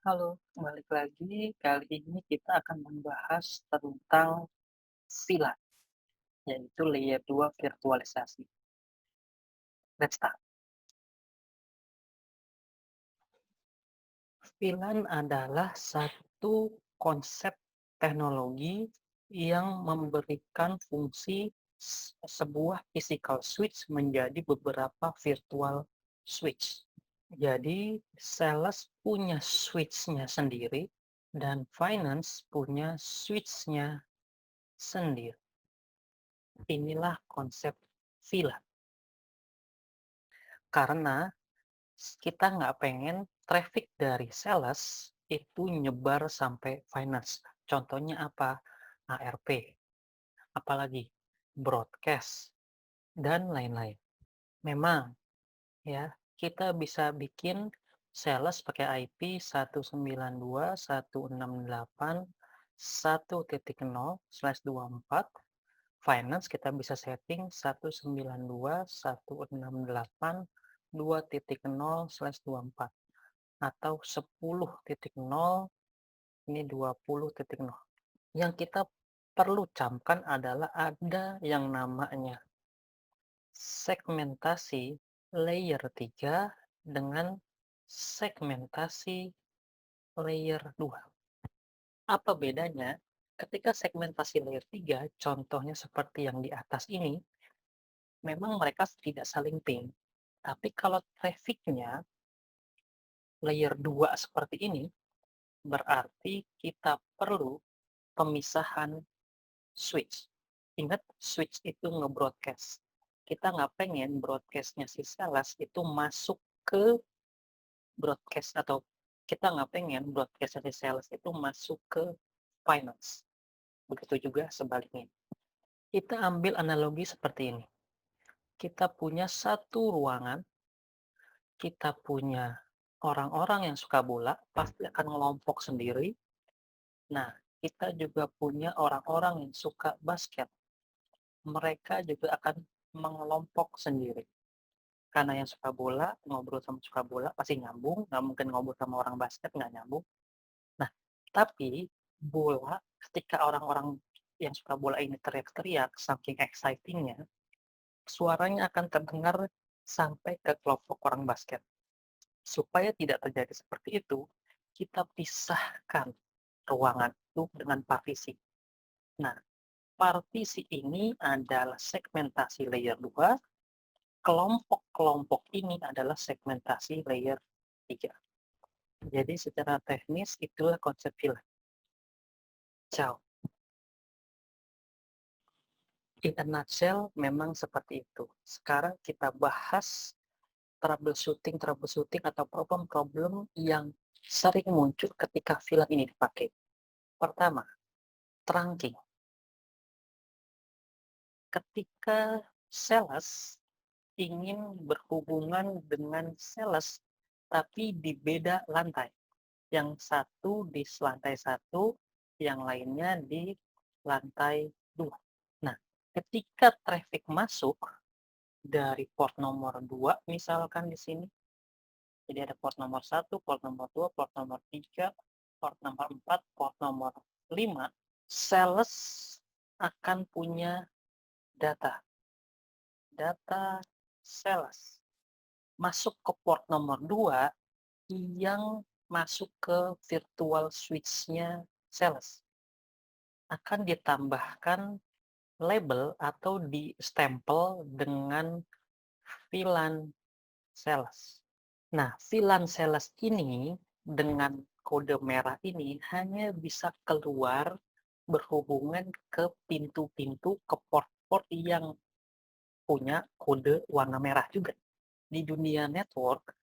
Halo, balik lagi. Kali ini kita akan membahas tentang VLAN, yaitu layer 2 virtualisasi. Let's start. VLAN adalah satu konsep teknologi yang memberikan fungsi sebuah physical switch menjadi beberapa virtual switch. Jadi, sales punya switch-nya sendiri dan finance punya switch-nya sendiri. Inilah konsep VLAN. Karena kita nggak pengen traffic dari sales itu nyebar sampai finance. Contohnya apa? ARP, apalagi broadcast, dan lain-lain. Memang ya, kita bisa bikin sales pakai IP 192.168.1.0/24. Finance kita bisa setting 192.168.2.0/24 atau 10.0 ini 20.0. Yang kita perlu camkan adalah ada yang namanya segmentasi layer 3 dengan segmentasi layer 2. Apa bedanya? Ketika segmentasi layer 3, contohnya seperti yang di atas ini, memang mereka tidak saling ping. Tapi kalau traffic-nya layer 2 seperti ini, berarti kita perlu pemisahan switch. Ingat, switch itu nge-broadcast. Kita nggak pengen broadcast-nya si sales itu masuk ke broadcast, atau kita nggak pengen broadcast-nya si sales itu masuk ke finance. Begitu juga sebaliknya. Kita ambil analogi seperti ini. Kita punya satu ruangan, kita punya orang-orang yang suka bola, pasti akan ngelompok sendiri. Nah, kita juga punya orang-orang yang suka basket. Mereka juga akan mengelompok sendiri. Karena yang suka bola, ngobrol sama suka bola pasti nyambung, nggak mungkin ngobrol sama orang basket nggak nyambung. Nah, tapi bola, ketika orang-orang yang suka bola ini teriak-teriak, saking excitingnya, suaranya akan terdengar sampai ke kelompok orang basket. Supaya tidak terjadi seperti itu, kita pisahkan ruangan itu dengan partisi. Nah, partisi ini adalah segmentasi layer 2, kelompok-kelompok ini adalah segmentasi layer 3. Jadi secara teknis itulah konsep VLAN. Ciao. In a nutshell, memang seperti itu. Sekarang kita bahas troubleshooting atau problem-problem yang sering muncul ketika VLAN ini dipakai. Pertama, trunking. Ketika sales ingin berhubungan dengan sales, tapi di beda lantai. Yang satu di lantai 1, yang lainnya di lantai 2. Nah, ketika traffic masuk dari port nomor 2, misalkan di sini, jadi ada port nomor 1, port nomor 2, port nomor 3, port nomor 4, port nomor 5, sales akan punya data sales masuk ke port nomor 2 yang masuk ke virtual switch-nya sales. Akan ditambahkan label atau di-stempel dengan VLAN sales. Nah, VLAN sales ini dengan kode merah ini hanya bisa keluar berhubungan ke pintu-pintu, ke port-port yang punya kode warna merah juga. Di dunia network,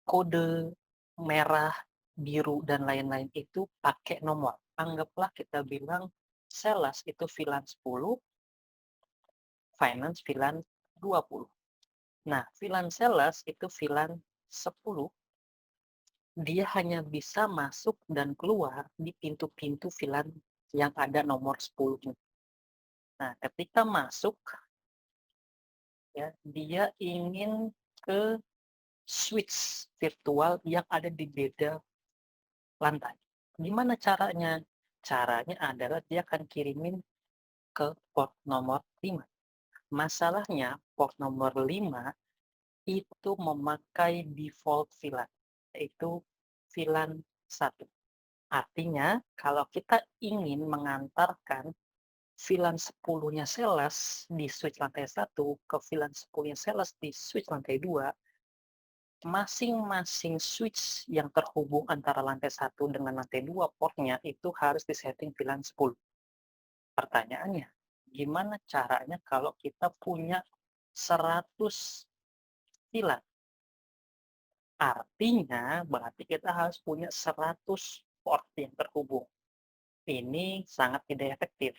kode merah, biru, dan lain-lain itu pakai nomor. Anggaplah kita bilang sales itu VLAN 10, finance VLAN 20. Nah, VLAN sales itu VLAN 10, dia hanya bisa masuk dan keluar di pintu-pintu VLAN yang ada nomor 10. Nah, ketika masuk, ya, dia ingin ke switch virtual yang ada di beda lantai. Gimana caranya? Caranya adalah dia akan kirimin ke port nomor 5. Masalahnya port nomor 5 itu memakai default VLAN, yaitu VLAN 1. Artinya, kalau kita ingin mengantarkan VLAN 10-nya sales di switch lantai 1 ke VLAN 10-nya sales di switch lantai 2, masing-masing switch yang terhubung antara lantai 1 dengan lantai 2 portnya itu harus disetting VLAN 10. Pertanyaannya, gimana caranya kalau kita punya 100 VLAN? Artinya berarti kita harus punya 100 port yang terhubung. Ini sangat tidak efektif.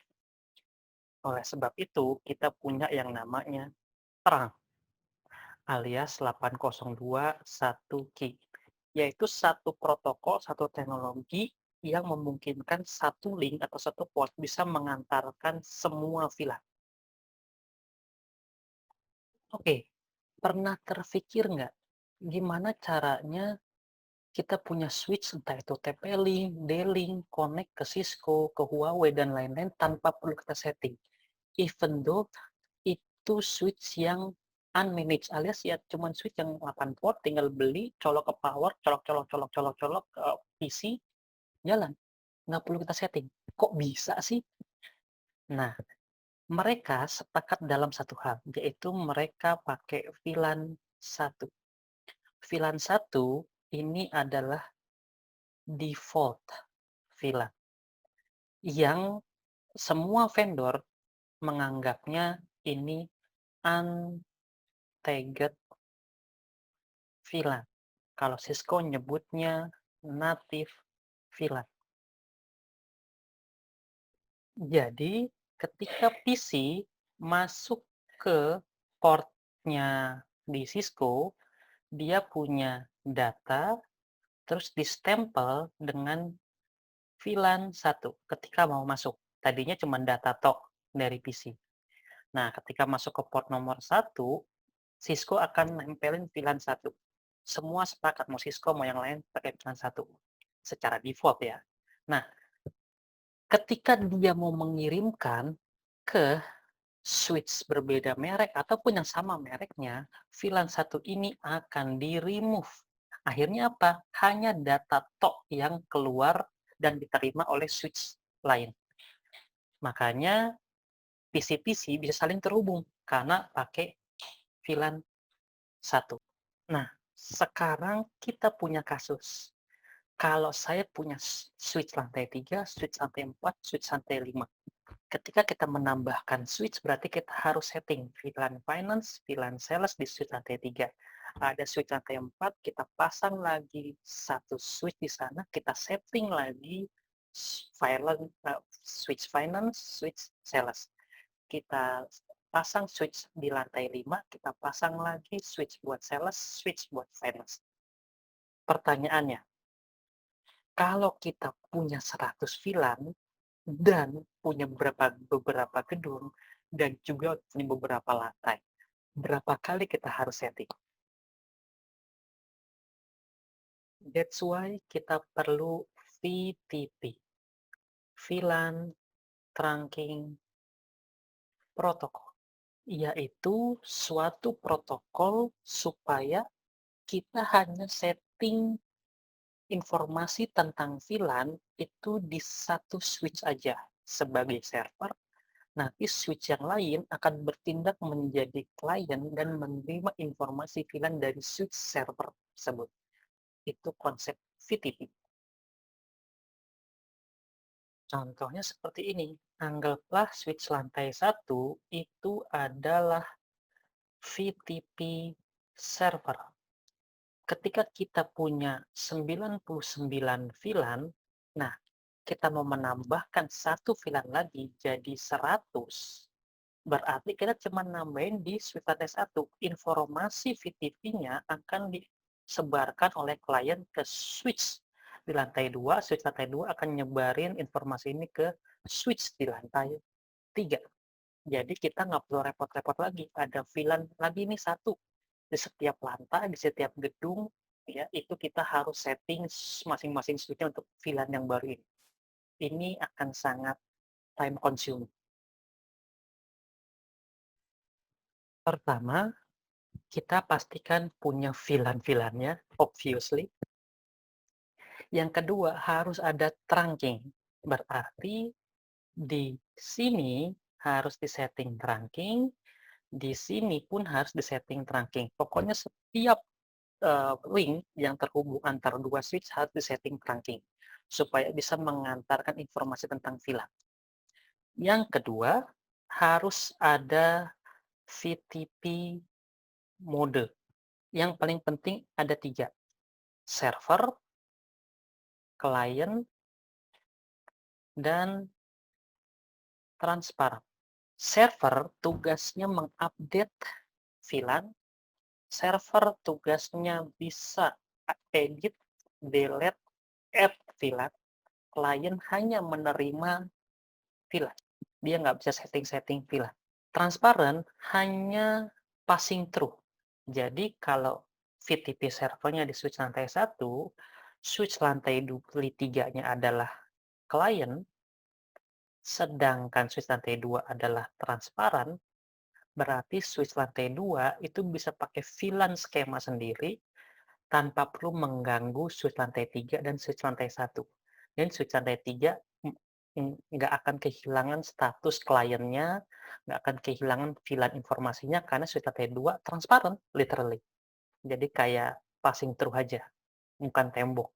Oleh sebab itu, kita punya yang namanya terang alias 8021 key, yaitu satu protokol, satu teknologi yang memungkinkan satu link atau satu port bisa mengantarkan semua VLAN. Oke, pernah terfikir nggak gimana caranya kita punya switch entah itu TP-Link, D-Link, connect ke Cisco, ke Huawei, dan lain-lain tanpa perlu kita setting. Even though itu switch yang unmanaged alias ya cuman switch yang 8 port, tinggal beli, colok ke power, colok ke PC, jalan. Nggak perlu kita setting. Kok bisa sih? Nah, mereka sepakat dalam satu hal, yaitu mereka pakai VLAN 1. VLAN 1 ini adalah default VLAN yang semua vendor menganggapnya ini untagged VLAN. Kalau Cisco nyebutnya native VLAN. Jadi ketika PC masuk ke portnya di Cisco, dia punya data terus distempel dengan VLAN 1 ketika mau masuk. Tadinya cuma data tok dari PC. Nah, ketika masuk ke port nomor 1, Cisco akan nempelin VLAN 1. Semua sepakat, mau Cisco, mau yang lain, pakai VLAN 1. Secara default ya. Nah, ketika dia mau mengirimkan ke switch berbeda merek ataupun yang sama mereknya, VLAN 1 ini akan di-remove. Akhirnya apa? Hanya data tok yang keluar dan diterima oleh switch lain. Makanya PC-PC bisa saling terhubung karena pakai VLAN 1. Nah, sekarang kita punya kasus. Kalau saya punya switch lantai 3, switch lantai 4, switch lantai 5. Ketika kita menambahkan switch, berarti kita harus setting VLAN finance, VLAN sales di switch lantai 3. Ada switch lantai 4, kita pasang lagi satu switch di sana, kita setting lagi switch finance, switch sales. Kita pasang switch di lantai 5, kita pasang lagi switch buat sales, switch buat finance. Pertanyaannya, kalau kita punya 100 VLAN dan punya beberapa gedung dan juga punya beberapa lantai, berapa kali kita harus setting? That's why kita perlu VTP, VLAN Trunking Protocol, yaitu suatu protokol supaya kita hanya setting informasi tentang VLAN itu di satu switch aja sebagai server. Nanti switch yang lain akan bertindak menjadi klien dan menerima informasi VLAN dari switch server tersebut. Itu konsep VTP. Contohnya seperti ini. Anggaplah switch lantai 1 itu adalah VTP server. Ketika kita punya 99 VLAN, nah kita mau menambahkan satu VLAN lagi jadi 100, berarti kita cuma nambahin di switch lantai 1. Informasi VTP-nya akan disebarkan oleh klien ke switch di lantai 2. Switch lantai 2 akan nyebarin informasi ini ke switch di lantai 3. Jadi kita nggak perlu repot-repot lagi. Ada VLAN lagi nih satu di setiap lantai, di setiap gedung, ya, itu kita harus setting masing-masing switch-nya untuk VLAN yang baru ini. Ini akan sangat time consuming. Pertama, kita pastikan punya VLAN-VLAN-nya, obviously. Yang kedua, harus ada trunking. Berarti di sini harus disetting trunking, di sini pun harus disetting trunking. Pokoknya setiap link yang terhubung antara dua switch harus disetting trunking supaya bisa mengantarkan informasi tentang VLAN. Yang kedua, harus ada VTP mode. Yang paling penting ada 3, server, klien, dan transparan. Server tugasnya mengupdate VLAN, server tugasnya bisa edit, delete, add VLAN, klien hanya menerima VLAN. Dia nggak bisa setting-setting VLAN. Transparan hanya passing through. Jadi kalau VTP servernya di switch lantai 1, switch lantai 3-nya adalah klien, sedangkan switch lantai 2 adalah transparan, berarti switch lantai 2 itu bisa pakai VLAN skema sendiri tanpa perlu mengganggu switch lantai 3 dan switch lantai 1. Dan switch lantai 3 nggak akan kehilangan status kliennya, nggak akan kehilangan VLAN informasinya karena switch lantai 2 transparan, literally. Jadi kayak passing through aja, bukan tembok.